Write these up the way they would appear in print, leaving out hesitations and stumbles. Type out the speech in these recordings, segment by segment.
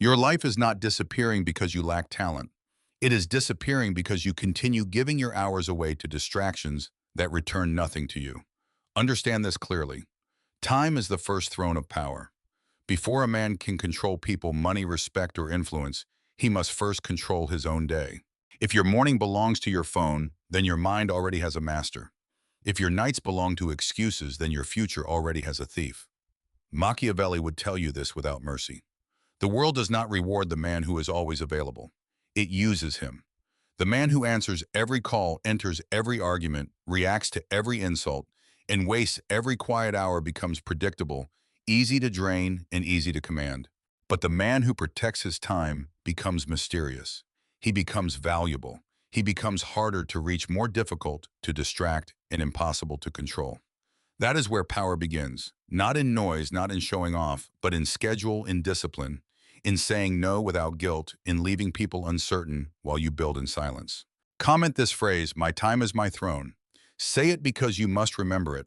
Your life is not disappearing because you lack talent. It is disappearing because you continue giving your hours away to distractions that return nothing to you. Understand this clearly. Time is the first throne of power. Before a man can control people, money, respect, or influence, he must first control his own day. If your morning belongs to your phone, then your mind already has a master. If your nights belong to excuses, then your future already has a thief. Machiavelli would tell you this without mercy. The world does not reward the man who is always available. It uses him. The man who answers every call, enters every argument, reacts to every insult, and wastes every quiet hour becomes predictable, easy to drain, and easy to command. But the man who protects his time becomes mysterious. He becomes valuable. He becomes harder to reach, more difficult to distract, and impossible to control. That is where power begins, not in noise, not in showing off, but in schedule, in discipline, in saying no without guilt, in leaving people uncertain while you build in silence. Comment this phrase, "My time is my throne." Say it because you must remember it.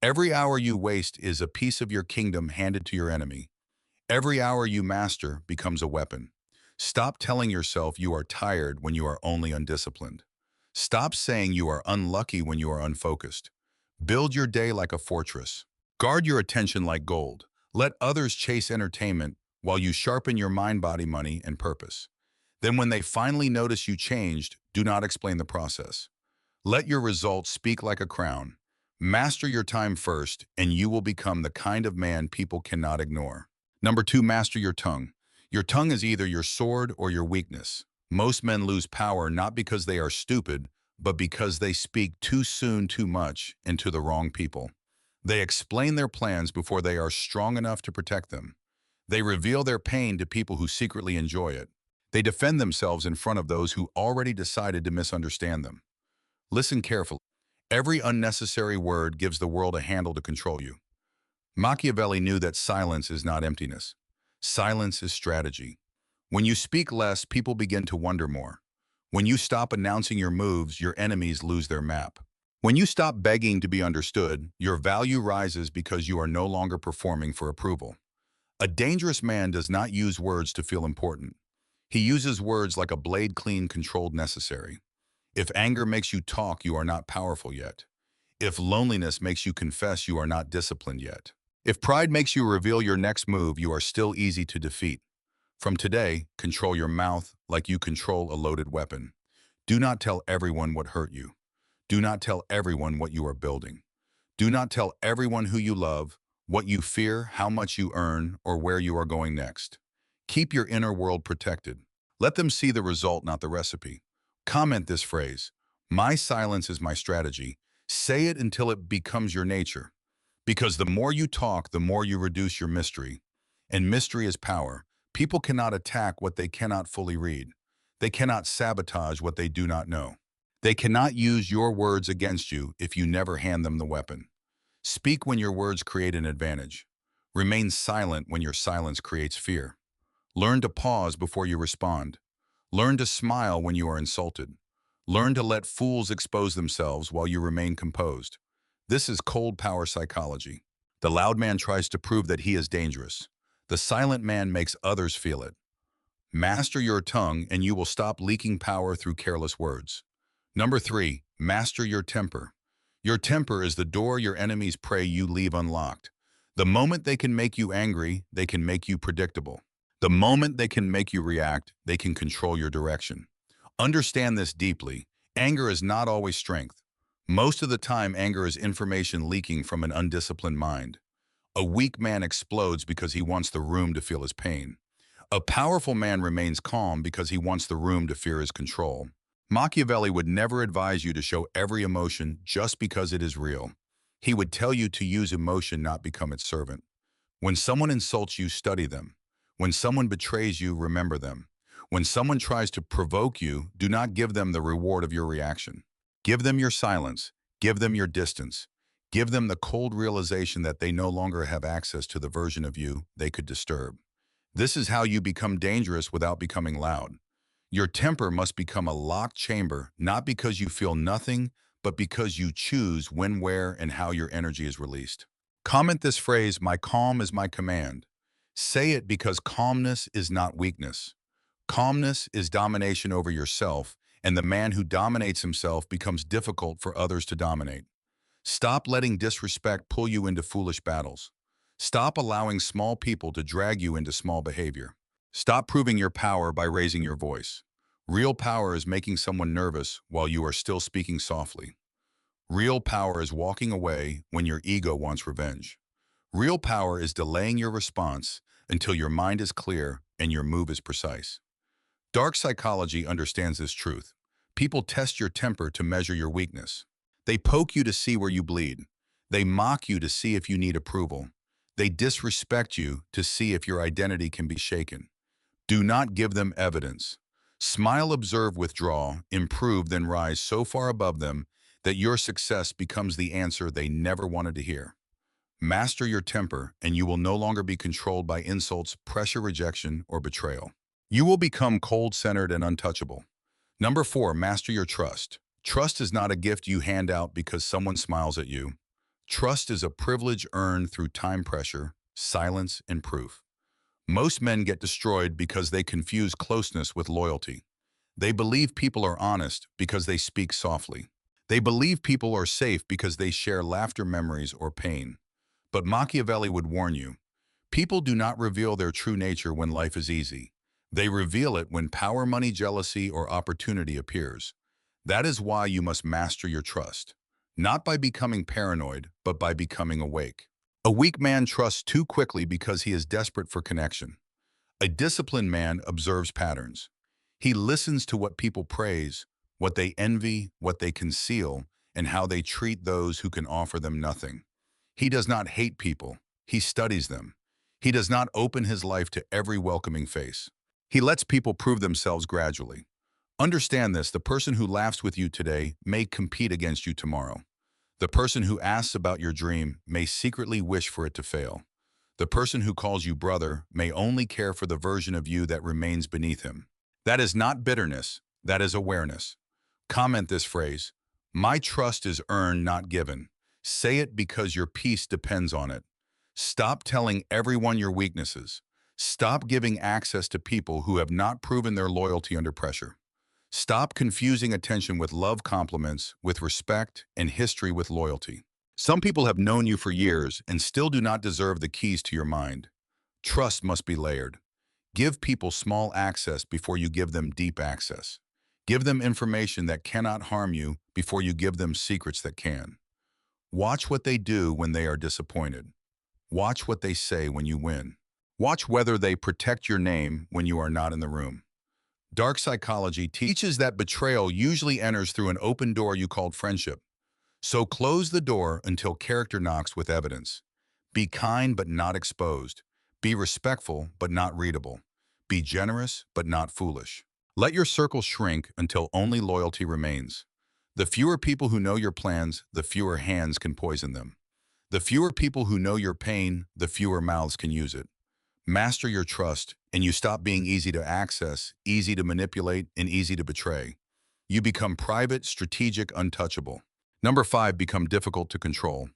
Every hour you waste is a piece of your kingdom handed to your enemy. Every hour you master becomes a weapon. Stop telling yourself you are tired when you are only undisciplined. Stop saying you are unlucky when you are unfocused. Build your day like a fortress. Guard your attention like gold. Let others chase entertainment while you sharpen your mind, body, money, and purpose. Then when they finally notice you changed, do not explain the process. Let your results speak like a crown. Master your time first, and you will become the kind of man people cannot ignore. Number 2, master your tongue. Your tongue is either your sword or your weakness. Most men lose power not because they are stupid, but because they speak too soon, too much, and to the wrong people. They explain their plans before they are strong enough to protect them. They reveal their pain to people who secretly enjoy it. They defend themselves in front of those who already decided to misunderstand them. Listen carefully. Every unnecessary word gives the world a handle to control you. Machiavelli knew that silence is not emptiness. Silence is strategy. When you speak less, people begin to wonder more. When you stop announcing your moves, your enemies lose their map. When you stop begging to be understood, your value rises because you are no longer performing for approval. A dangerous man does not use words to feel important. He uses words like a blade, clean, controlled, necessary. If anger makes you talk, you are not powerful yet. If loneliness makes you confess, you are not disciplined yet. If pride makes you reveal your next move, you are still easy to defeat. From today, control your mouth like you control a loaded weapon. Do not tell everyone what hurt you. Do not tell everyone what you are building. Do not tell everyone who you love, what you fear, how much you earn, or where you are going next. Keep your inner world protected. Let them see the result, not the recipe. Comment this phrase, "My silence is my strategy." Say it until it becomes your nature. Because the more you talk, the more you reduce your mystery. And mystery is power. People cannot attack what they cannot fully read. They cannot sabotage what they do not know. They cannot use your words against you if you never hand them the weapon. Speak when your words create an advantage. Remain silent when your silence creates fear. Learn to pause before you respond. Learn to smile when you are insulted. Learn to let fools expose themselves while you remain composed. This is cold power psychology. The loud man tries to prove that he is dangerous. The silent man makes others feel it. Master your tongue and you will stop leaking power through careless words. Number 3, master your temper. Your temper is the door your enemies pray you leave unlocked. The moment they can make you angry, they can make you predictable. The moment they can make you react, they can control your direction. Understand this deeply. Anger is not always strength. Most of the time, anger is information leaking from an undisciplined mind. A weak man explodes because he wants the room to feel his pain. A powerful man remains calm because he wants the room to fear his control. Machiavelli would never advise you to show every emotion just because it is real. He would tell you to use emotion, not become its servant. When someone insults you, study them. When someone betrays you, remember them. When someone tries to provoke you, do not give them the reward of your reaction. Give them your silence. Give them your distance. Give them the cold realization that they no longer have access to the version of you they could disturb. This is how you become dangerous without becoming loud. Your temper must become a locked chamber, not because you feel nothing, but because you choose when, where, and how your energy is released. Comment this phrase, "My calm is my command." Say it because calmness is not weakness. Calmness is domination over yourself, and the man who dominates himself becomes difficult for others to dominate. Stop letting disrespect pull you into foolish battles. Stop allowing small people to drag you into small behavior. Stop proving your power by raising your voice. Real power is making someone nervous while you are still speaking softly. Real power is walking away when your ego wants revenge. Real power is delaying your response until your mind is clear and your move is precise. Dark psychology understands this truth. People test your temper to measure your weakness. They poke you to see where you bleed. They mock you to see if you need approval. They disrespect you to see if your identity can be shaken. Do not give them evidence. Smile, observe, withdraw, improve, then rise so far above them that your success becomes the answer they never wanted to hear. Master your temper, and you will no longer be controlled by insults, pressure, rejection, or betrayal. You will become cold-centered and untouchable. Number 4, master your trust. Trust is not a gift you hand out because someone smiles at you. Trust is a privilege earned through time, pressure, silence, and proof. Most men get destroyed because they confuse closeness with loyalty. They believe people are honest because they speak softly. They believe people are safe because they share laughter, memories, or pain. But Machiavelli would warn you, people do not reveal their true nature when life is easy. They reveal it when power, money, jealousy, or opportunity appears. That is why you must master your trust. Not by becoming paranoid, but by becoming awake. A weak man trusts too quickly because he is desperate for connection. A disciplined man observes patterns. He listens to what people praise, what they envy, what they conceal, and how they treat those who can offer them nothing. He does not hate people. He studies them. He does not open his life to every welcoming face. He lets people prove themselves gradually. Understand this, the person who laughs with you today may compete against you tomorrow. The person who asks about your dream may secretly wish for it to fail. The person who calls you brother may only care for the version of you that remains beneath him. That is not bitterness, that is awareness. Comment this phrase, my trust is earned, not given. Say it because your peace depends on it. Stop telling everyone your weaknesses. Stop giving access to people who have not proven their loyalty under pressure. Stop confusing attention with love, compliments with respect, and history with loyalty. Some people have known you for years and still do not deserve the keys to your mind. Trust must be layered. Give people small access before you give them deep access. Give them information that cannot harm you before you give them secrets that can. Watch what they do when they are disappointed. Watch what they say when you win. Watch whether they protect your name when you are not in the room. Dark psychology teaches that betrayal usually enters through an open door you called friendship. So close the door until character knocks with evidence. Be kind but not exposed. Be respectful but not readable. Be generous but not foolish. Let your circle shrink until only loyalty remains. The fewer people who know your plans, the fewer hands can poison them. The fewer people who know your pain, the fewer mouths can use it. Master your trust, and you stop being easy to access, easy to manipulate, and easy to betray. You become private, strategic, untouchable. Number 5, become difficult to control.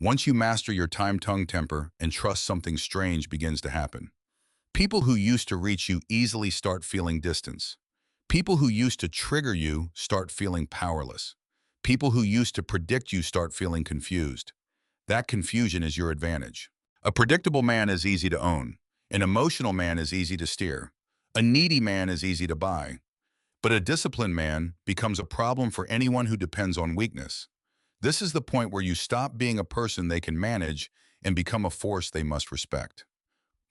Once you master your time, tongue, temper, and trust, something strange begins to happen. People who used to reach you easily start feeling distance. People who used to trigger you start feeling powerless. People who used to predict you start feeling confused. That confusion is your advantage. A predictable man is easy to own. An emotional man is easy to steer. A needy man is easy to buy. But a disciplined man becomes a problem for anyone who depends on weakness. This is the point where you stop being a person they can manage and become a force they must respect.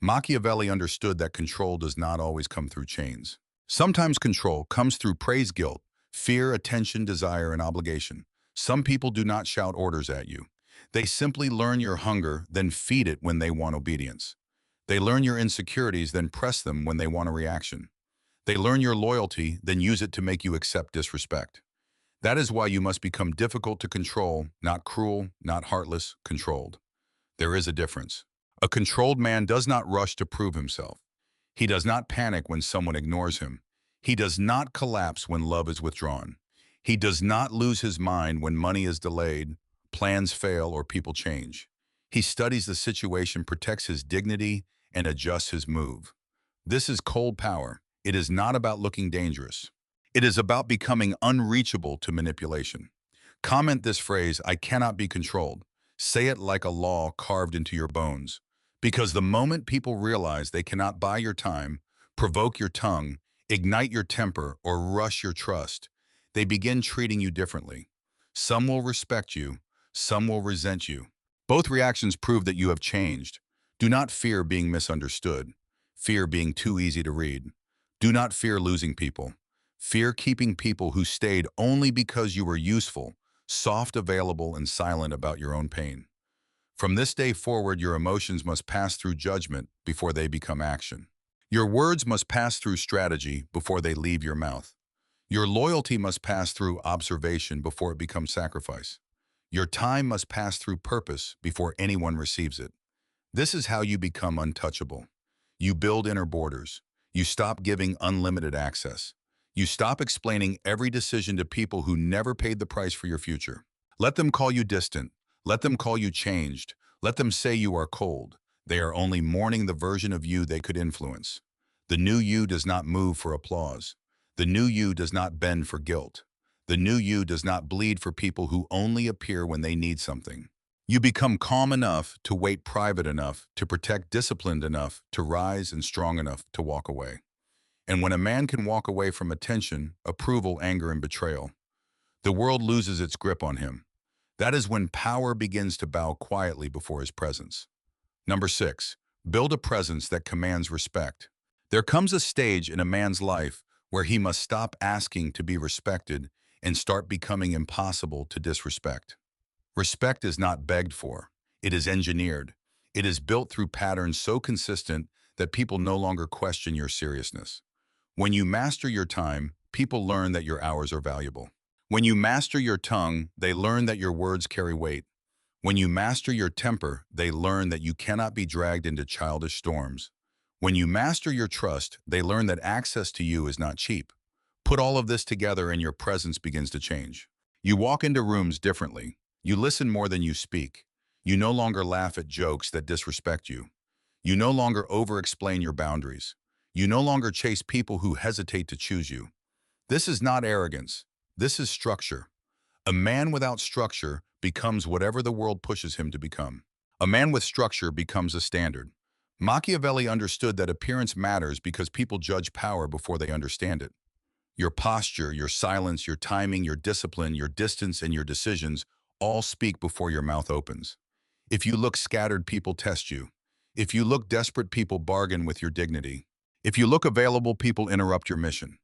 Machiavelli understood that control does not always come through chains. Sometimes control comes through praise, guilt, fear, attention, desire, and obligation. Some people do not shout orders at you. They simply learn your hunger, then feed it when they want obedience. They learn your insecurities, then press them when they want a reaction. They learn your loyalty, then use it to make you accept disrespect. That is why you must become difficult to control, not cruel, not heartless, controlled. There is a difference. A controlled man does not rush to prove himself. He does not panic when someone ignores him. He does not collapse when love is withdrawn. He does not lose his mind when money is delayed, plans fail, or people change. He studies the situation, protects his dignity, and adjusts his move. This is cold power. It is not about looking dangerous. It is about becoming unreachable to manipulation. Comment this phrase, "I cannot be controlled." Say it like a law carved into your bones. Because the moment people realize they cannot buy your time, provoke your tongue, ignite your temper, or rush your trust, they begin treating you differently. Some will respect you, some will resent you. Both reactions prove that you have changed. Do not fear being misunderstood. Fear being too easy to read. Do not fear losing people. Fear keeping people who stayed only because you were useful, soft, available, and silent about your own pain. From this day forward, your emotions must pass through judgment before they become action. Your words must pass through strategy before they leave your mouth. Your loyalty must pass through observation before it becomes sacrifice. Your time must pass through purpose before anyone receives it. This is how you become untouchable. You build inner borders. You stop giving unlimited access. You stop explaining every decision to people who never paid the price for your future. Let them call you distant. Let them call you changed. Let them say you are cold. They are only mourning the version of you they could influence. The new you does not move for applause. The new you does not bend for guilt. The new you does not bleed for people who only appear when they need something. You become calm enough to wait, private enough to protect, disciplined enough to rise, and strong enough to walk away. And when a man can walk away from attention, approval, anger, and betrayal, the world loses its grip on him. That is when power begins to bow quietly before his presence. Number 6, build a presence that commands respect. There comes a stage in a man's life where he must stop asking to be respected and start becoming impossible to disrespect. Respect is not begged for. It is engineered. It is built through patterns so consistent that people no longer question your seriousness. When you master your time, people learn that your hours are valuable. When you master your tongue, they learn that your words carry weight. When you master your temper, they learn that you cannot be dragged into childish storms. When you master your trust, they learn that access to you is not cheap. Put all of this together and your presence begins to change. You walk into rooms differently. You listen more than you speak. You no longer laugh at jokes that disrespect you. You no longer over-explain your boundaries. You no longer chase people who hesitate to choose you. This is not arrogance. This is structure. A man without structure becomes whatever the world pushes him to become. A man with structure becomes a standard. Machiavelli understood that appearance matters because people judge power before they understand it. Your posture, your silence, your timing, your discipline, your distance, and your decisions all speak before your mouth opens. If you look scattered, people test you. If you look desperate, people bargain with your dignity. If you look available, people interrupt your mission.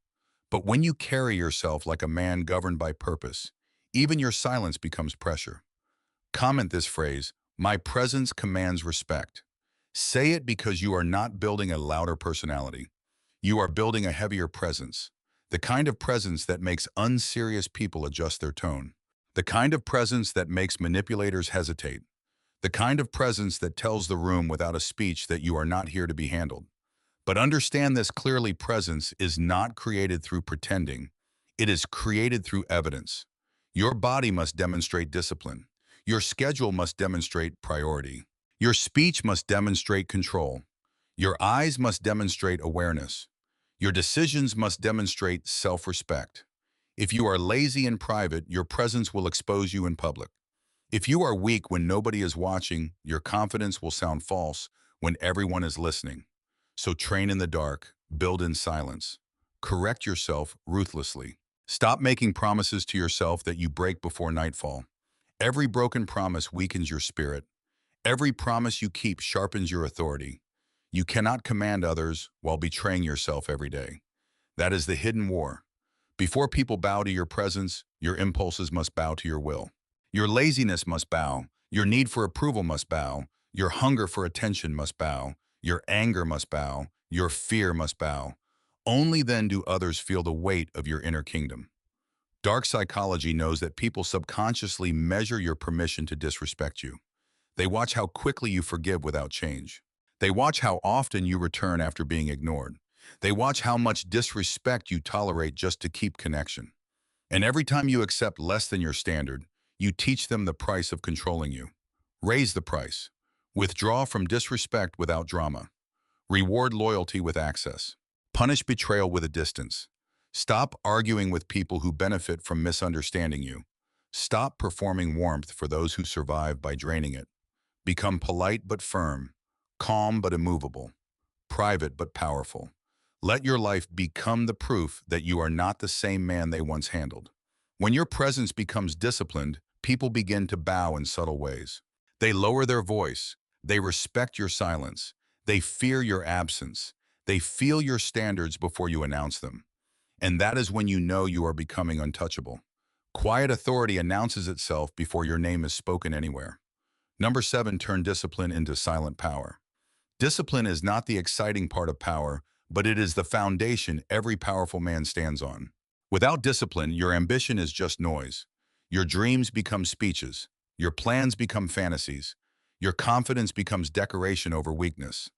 But when you carry yourself like a man governed by purpose, even your silence becomes pressure. Comment this phrase, "My presence commands respect." Say it because you are not building a louder personality. You are building a heavier presence. The kind of presence that makes unserious people adjust their tone. The kind of presence that makes manipulators hesitate. The kind of presence that tells the room without a speech that you are not here to be handled. But understand this clearly, presence is not created through pretending. It is created through evidence. Your body must demonstrate discipline. Your schedule must demonstrate priority. Your speech must demonstrate control. Your eyes must demonstrate awareness. Your decisions must demonstrate self-respect. If you are lazy in private, your presence will expose you in public. If you are weak when nobody is watching, your confidence will sound false when everyone is listening. So train in the dark, build in silence. Correct yourself ruthlessly. Stop making promises to yourself that you break before nightfall. Every broken promise weakens your spirit. Every promise you keep sharpens your authority. You cannot command others while betraying yourself every day. That is the hidden war. Before people bow to your presence, your impulses must bow to your will. Your laziness must bow. Your need for approval must bow. Your hunger for attention must bow. Your anger must bow. Your fear must bow. Only then do others feel the weight of your inner kingdom. Dark psychology knows that people subconsciously measure your permission to disrespect you. They watch how quickly you forgive without change. They watch how often you return after being ignored. They watch how much disrespect you tolerate just to keep connection. And every time you accept less than your standard, you teach them the price of controlling you. Raise the price. Withdraw from disrespect without drama. Reward loyalty with access. Punish betrayal with a distance. Stop arguing with people who benefit from misunderstanding you. Stop performing warmth for those who survive by draining it. Become polite but firm, calm but immovable, private but powerful. Let your life become the proof that you are not the same man they once handled. When your presence becomes disciplined, people begin to bow in subtle ways. They lower their voice. They respect your silence. They fear your absence. They feel your standards before you announce them. And that is when you know you are becoming untouchable. Quiet authority announces itself before your name is spoken anywhere. Number 7, turn discipline into silent power. Discipline is not the exciting part of power, but it is the foundation every powerful man stands on. Without discipline, your ambition is just noise. Your dreams become speeches. Your plans become fantasies. Your confidence becomes decoration over weakness.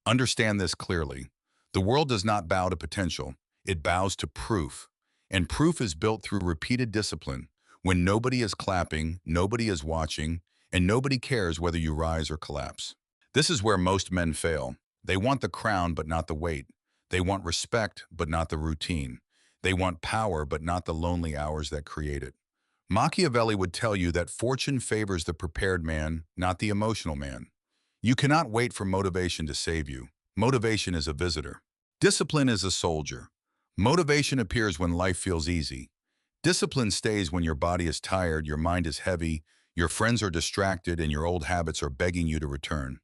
Understand this clearly. The world does not bow to potential. It bows to proof. And proof is built through repeated discipline. When nobody is clapping, nobody is watching, and nobody cares whether you rise or collapse. This is where most men fail. They want the crown but not the weight. They want respect but not the routine. They want power but not the lonely hours that create it. Machiavelli would tell you that fortune favors the prepared man, not the emotional man. You cannot wait for motivation to save you. Motivation is a visitor. Discipline is a soldier. Motivation appears when life feels easy. Discipline stays when your body is tired, your mind is heavy, your friends are distracted, and your old habits are begging you to return.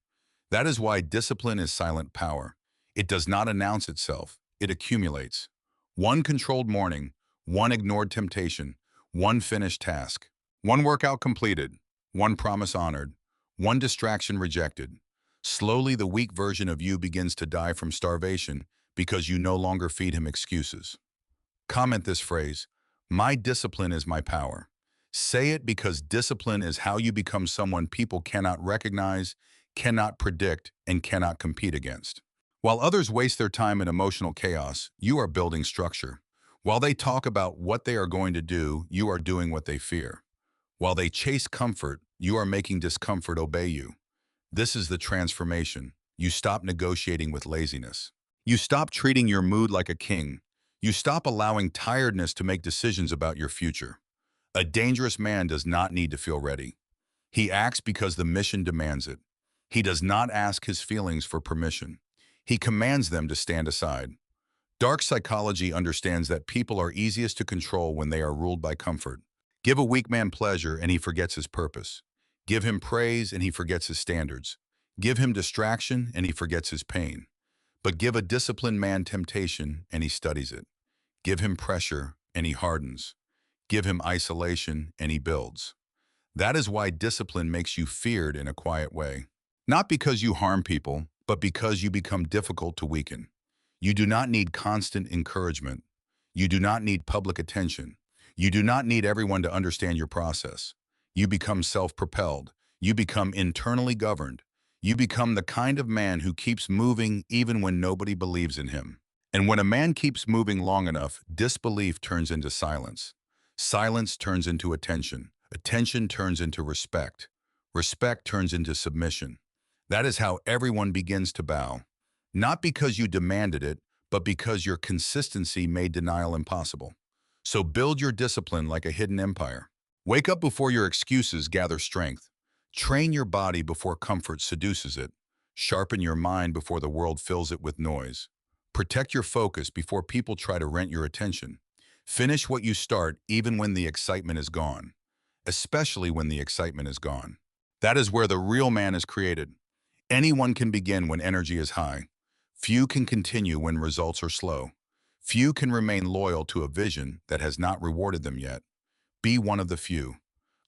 That is why discipline is silent power. It does not announce itself. It accumulates. One controlled morning, one ignored temptation, one finished task, one workout completed, one promise honored, one distraction rejected. Slowly, the weak version of you begins to die from starvation because you no longer feed him excuses. Comment this phrase, "My discipline is my power." Say it because discipline is how you become someone people cannot recognize, cannot predict, and cannot compete against. While others waste their time in emotional chaos, you are building structure. While they talk about what they are going to do, you are doing what they fear. While they chase comfort, you are making discomfort obey you. This is the transformation. You stop negotiating with laziness. You stop treating your mood like a king. You stop allowing tiredness to make decisions about your future. A dangerous man does not need to feel ready. He acts because the mission demands it. He does not ask his feelings for permission. He commands them to stand aside. Dark psychology understands that people are easiest to control when they are ruled by comfort. Give a weak man pleasure and he forgets his purpose. Give him praise and he forgets his standards. Give him distraction and he forgets his pain. But give a disciplined man temptation and he studies it. Give him pressure and he hardens. Give him isolation and he builds. That is why discipline makes you feared in a quiet way. Not because you harm people, but because you become difficult to weaken. You do not need constant encouragement. You do not need public attention. You do not need everyone to understand your process. You become self-propelled. You become internally governed. You become the kind of man who keeps moving even when nobody believes in him. And when a man keeps moving long enough, disbelief turns into silence. Silence turns into attention. Attention turns into respect. Respect turns into submission. That is how everyone begins to bow. Not because you demanded it, but because your consistency made denial impossible. So build your discipline like a hidden empire. Wake up before your excuses gather strength. Train your body before comfort seduces it. Sharpen your mind before the world fills it with noise. Protect your focus before people try to rent your attention. Finish what you start even when the excitement is gone. Especially when the excitement is gone. That is where the real man is created. Anyone can begin when energy is high. Few can continue when results are slow. Few can remain loyal to a vision that has not rewarded them yet. Be one of the few.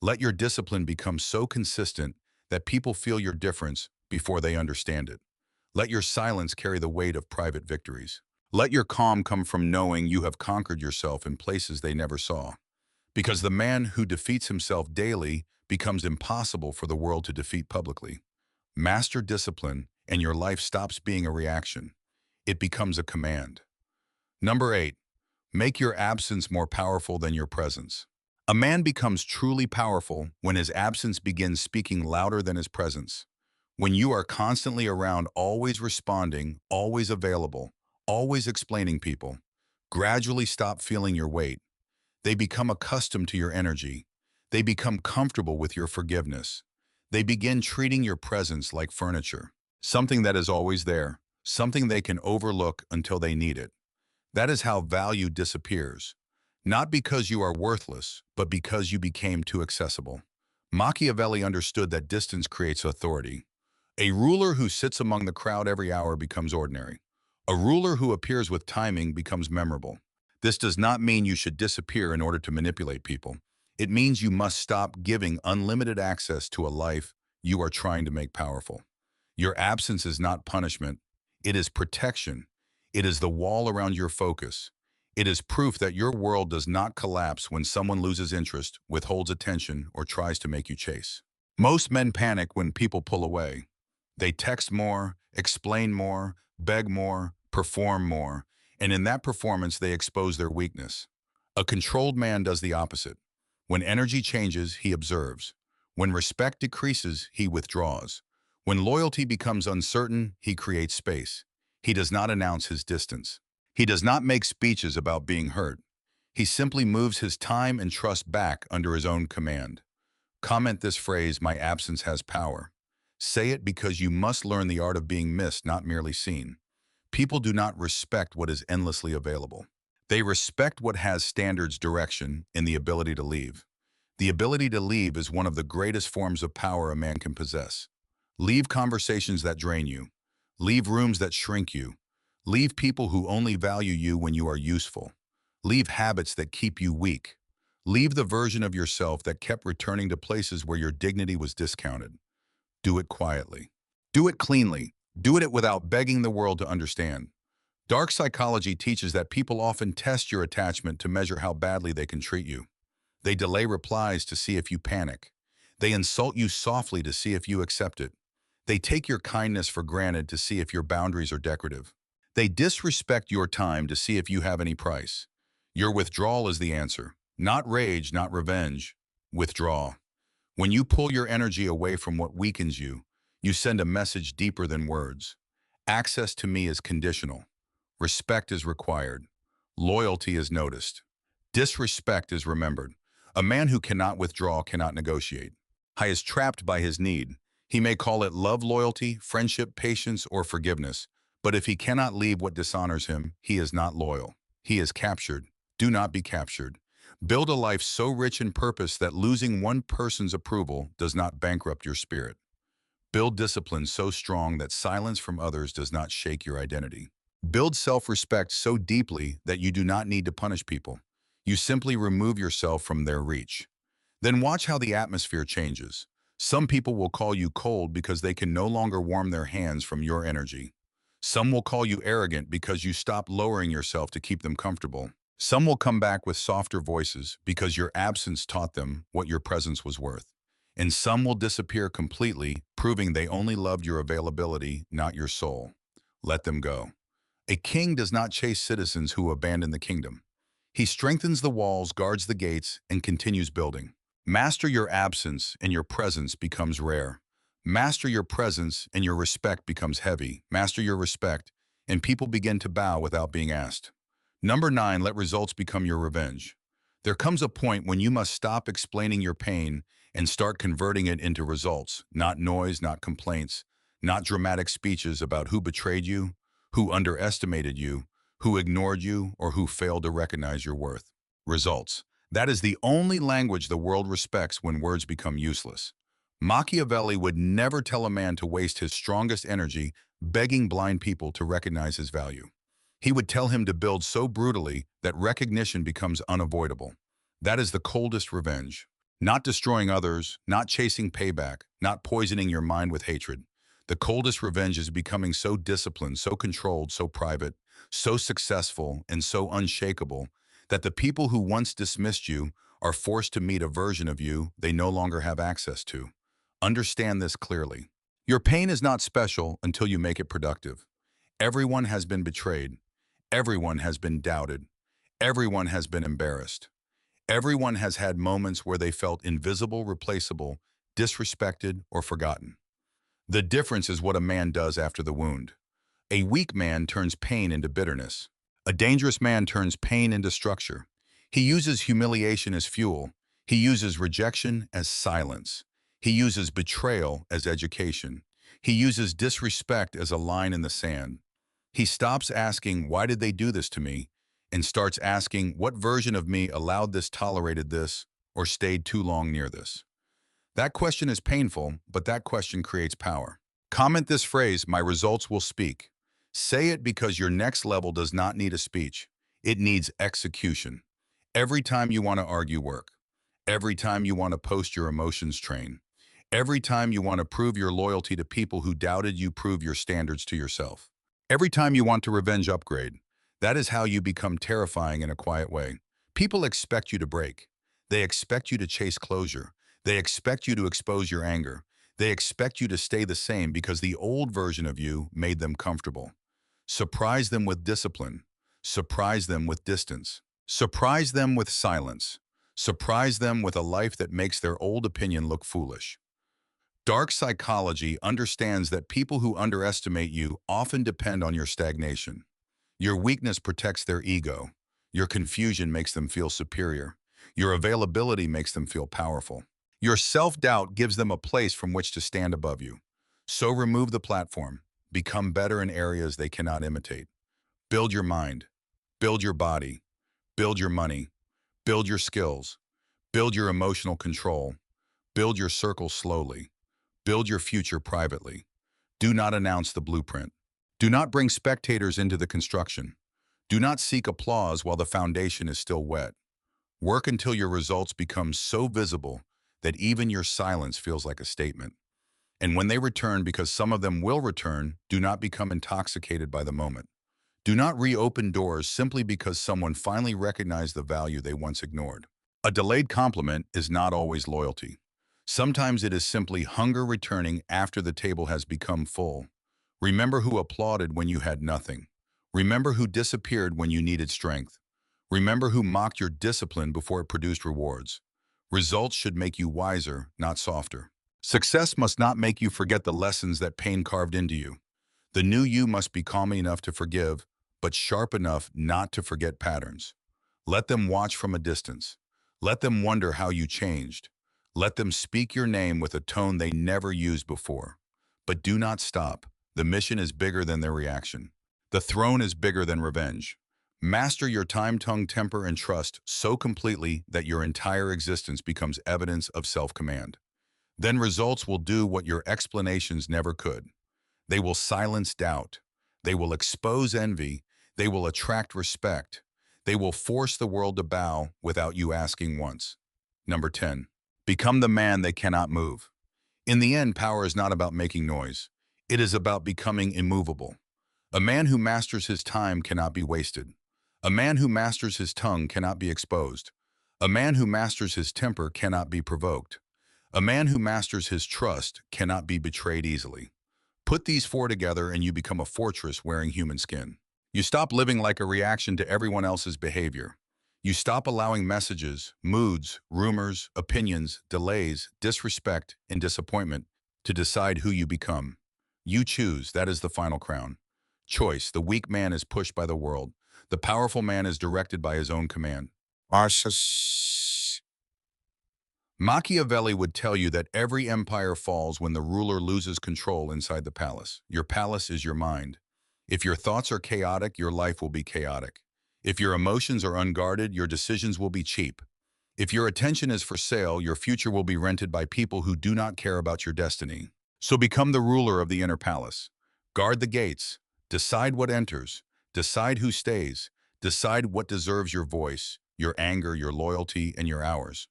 Let your discipline become so consistent that people feel your difference before they understand it. Let your silence carry the weight of private victories. Let your calm come from knowing you have conquered yourself in places they never saw. Because the man who defeats himself daily becomes impossible for the world to defeat publicly. Master discipline, and your life stops being a reaction. It becomes a command. Number 8, make your absence more powerful than your presence. A man becomes truly powerful when his absence begins speaking louder than his presence. When you are constantly around, always responding, always available, always explaining people, gradually stop feeling your weight. They become accustomed to your energy. They become comfortable with your forgiveness. They begin treating your presence like furniture, something that is always there, something they can overlook until they need it. That is how value disappears. Not because you are worthless, but because you became too accessible. Machiavelli understood that distance creates authority. A ruler who sits among the crowd every hour becomes ordinary. A ruler who appears with timing becomes memorable. This does not mean you should disappear in order to manipulate people. It means you must stop giving unlimited access to a life you are trying to make powerful. Your absence is not punishment. It is protection. It is the wall around your focus. It is proof that your world does not collapse when someone loses interest, withholds attention, or tries to make you chase. Most men panic when people pull away. They text more, explain more, beg more, perform more, and in that performance they expose their weakness. A controlled man does the opposite. When energy changes, he observes. When respect decreases, he withdraws. When loyalty becomes uncertain, he creates space. He does not announce his distance. He does not make speeches about being hurt. He simply moves his time and trust back under his own command. Comment this phrase, "My absence has power." Say it because you must learn the art of being missed, not merely seen. People do not respect what is endlessly available. They respect what has standards, direction, and the ability to leave. The ability to leave is one of the greatest forms of power a man can possess. Leave conversations that drain you. Leave rooms that shrink you. Leave people who only value you when you are useful. Leave habits that keep you weak. Leave the version of yourself that kept returning to places where your dignity was discounted. Do it quietly. Do it cleanly. Do it without begging the world to understand. Dark psychology teaches that people often test your attachment to measure how badly they can treat you. They delay replies to see if you panic. They insult you softly to see if you accept it. They take your kindness for granted to see if your boundaries are decorative. They disrespect your time to see if you have any price. Your withdrawal is the answer. Not rage, not revenge. Withdraw. When you pull your energy away from what weakens you, you send a message deeper than words. Access to me is conditional. Respect is required. Loyalty is noticed. Disrespect is remembered. A man who cannot withdraw cannot negotiate. He is trapped by his need. He may call it love, loyalty, friendship, patience, or forgiveness, but if he cannot leave what dishonors him, he is not loyal. He is captured. Do not be captured. Build a life so rich in purpose that losing one person's approval does not bankrupt your spirit. Build discipline so strong that silence from others does not shake your identity. Build self-respect so deeply that you do not need to punish people. You simply remove yourself from their reach. Then watch how the atmosphere changes. Some people will call you cold because they can no longer warm their hands from your energy. Some will call you arrogant because you stopped lowering yourself to keep them comfortable. Some will come back with softer voices because your absence taught them what your presence was worth. And some will disappear completely, proving they only loved your availability, not your soul. Let them go. A king does not chase citizens who abandon the kingdom. He strengthens the walls, guards the gates, and continues building. Master your absence, and your presence becomes rare. Master your presence, and your respect becomes heavy. Master your respect, and people begin to bow without being asked. Number 9, let results become your revenge. There comes a point when you must stop explaining your pain and start converting it into results, not noise, not complaints, not dramatic speeches about who betrayed you, who underestimated you, who ignored you, or who failed to recognize your worth. Results. That is the only language the world respects when words become useless. Machiavelli would never tell a man to waste his strongest energy begging blind people to recognize his value. He would tell him to build so brutally that recognition becomes unavoidable. That is the coldest revenge. Not destroying others, not chasing payback, not poisoning your mind with hatred. The coldest revenge is becoming so disciplined, so controlled, so private, so successful, and so unshakable that the people who once dismissed you are forced to meet a version of you they no longer have access to. Understand this clearly. Your pain is not special until you make it productive. Everyone has been betrayed. Everyone has been doubted. Everyone has been embarrassed. Everyone has had moments where they felt invisible, replaceable, disrespected, or forgotten. The difference is what a man does after the wound. A weak man turns pain into bitterness. A dangerous man turns pain into structure. He uses humiliation as fuel. He uses rejection as silence. He uses betrayal as education. He uses disrespect as a line in the sand. He stops asking, "Why did they do this to me?" and starts asking, "What version of me allowed this, tolerated this, or stayed too long near this?" That question is painful, but that question creates power. Comment this phrase, "My results will speak." Say it because your next level does not need a speech. It needs execution. Every time you want to argue work, every time you want to post your emotions train, every time you want to prove your loyalty to people who doubted you, prove your standards to yourself. Every time you want to revenge upgrade, that is how you become terrifying in a quiet way. People expect you to break. They expect you to chase closure. They expect you to expose your anger. They expect you to stay the same because the old version of you made them comfortable. Surprise them with discipline. Surprise them with distance. Surprise them with silence. Surprise them with a life that makes their old opinion look foolish. Dark psychology understands that people who underestimate you often depend on your stagnation. Your weakness protects their ego. Your confusion makes them feel superior. Your availability makes them feel powerful. Your self-doubt gives them a place from which to stand above you. So remove the platform. Become better in areas they cannot imitate. Build your mind. Build your body. Build your money. Build your skills. Build your emotional control. Build your circle slowly. Build your future privately. Do not announce the blueprint. Do not bring spectators into the construction. Do not seek applause while the foundation is still wet. Work until your results become so visible that even your silence feels like a statement. And when they return, because some of them will return, do not become intoxicated by the moment. Do not reopen doors simply because someone finally recognized the value they once ignored. A delayed compliment is not always loyalty. Sometimes it is simply hunger returning after the table has become full. Remember who applauded when you had nothing. Remember who disappeared when you needed strength. Remember who mocked your discipline before it produced rewards. Results should make you wiser, not softer. Success must not make you forget the lessons that pain carved into you. The new you must be calm enough to forgive, but sharp enough not to forget patterns. Let them watch from a distance. Let them wonder how you changed. Let them speak your name with a tone they never used before. But do not stop. The mission is bigger than their reaction. The throne is bigger than revenge. Master your time, tongue, temper, and trust so completely that your entire existence becomes evidence of self-command. Then results will do what your explanations never could. They will silence doubt. They will expose envy. They will attract respect. They will force the world to bow without you asking once. Number 10. Become the man they cannot move. In the end, power is not about making noise. It is about becoming immovable. A man who masters his time cannot be wasted. A man who masters his tongue cannot be exposed. A man who masters his temper cannot be provoked. A man who masters his trust cannot be betrayed easily. Put these four together and you become a fortress wearing human skin. You stop living like a reaction to everyone else's behavior. You stop allowing messages, moods, rumors, opinions, delays, disrespect, and disappointment to decide who you become. You choose, that is the final crown. Choice, the weak man is pushed by the world. The powerful man is directed by his own command. Machiavelli would tell you that every empire falls when the ruler loses control inside the palace. Your palace is your mind. If your thoughts are chaotic, your life will be chaotic. If your emotions are unguarded, your decisions will be cheap. If your attention is for sale, your future will be rented by people who do not care about your destiny. So become the ruler of the inner palace. Guard the gates. Decide what enters. Decide who stays. Decide what deserves your voice, your anger, your loyalty, and your hours.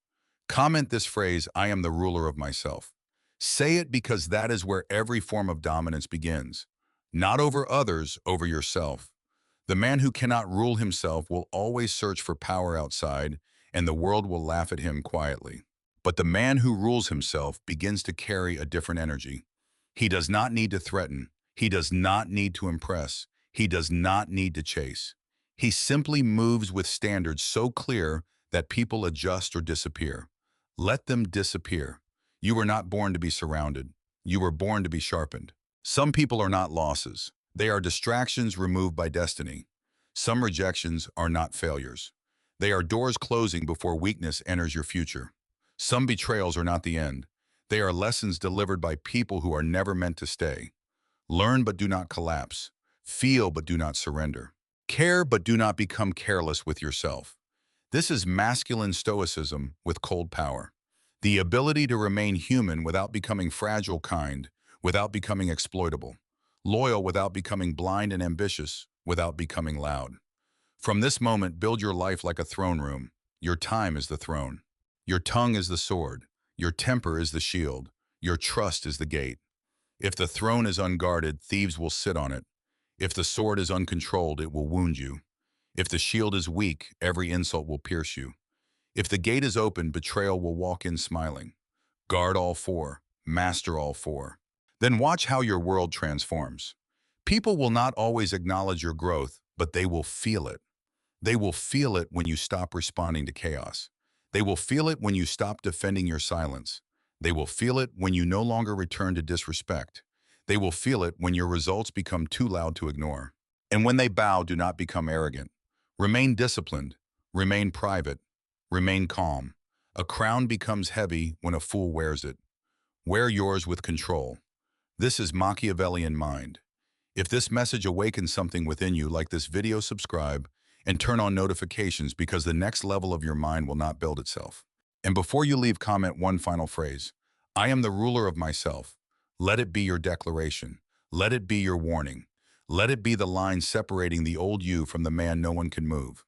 Comment this phrase, "I am the ruler of myself." Say it because that is where every form of dominance begins. Not over others, over yourself. The man who cannot rule himself will always search for power outside, and the world will laugh at him quietly. But the man who rules himself begins to carry a different energy. He does not need to threaten. He does not need to impress. He does not need to chase. He simply moves with standards so clear that people adjust or disappear. Let them disappear. You were not born to be surrounded. You were born to be sharpened. Some people are not losses. They are distractions removed by destiny. Some rejections are not failures. They are doors closing before weakness enters your future. Some betrayals are not the end. They are lessons delivered by people who are never meant to stay. Learn but do not collapse. Feel but do not surrender. Care but do not become careless with yourself. This is masculine stoicism with cold power. The ability to remain human without becoming fragile, kind, without becoming exploitable, loyal without becoming blind, and ambitious without becoming loud. From this moment, build your life like a throne room. Your time is the throne. Your tongue is the sword. Your temper is the shield. Your trust is the gate. If the throne is unguarded, thieves will sit on it. If the sword is uncontrolled, it will wound you. If the shield is weak, every insult will pierce you. If the gate is open, betrayal will walk in smiling. Guard all four, master all four. Then watch how your world transforms. People will not always acknowledge your growth, but they will feel it. They will feel it when you stop responding to chaos. They will feel it when you stop defending your silence. They will feel it when you no longer return to disrespect. They will feel it when your results become too loud to ignore. And when they bow, do not become arrogant. Remain disciplined. Remain private. Remain calm. A crown becomes heavy when a fool wears it. Wear yours with control. This is Machiavelli in mind. If this message awakens something within you, like this video, subscribe, and turn on notifications, because the next level of your mind will not build itself. And before you leave, comment one final phrase. I am the ruler of myself. Let it be your declaration. Let it be your warning. Let it be the line separating the old you from the man no one can move.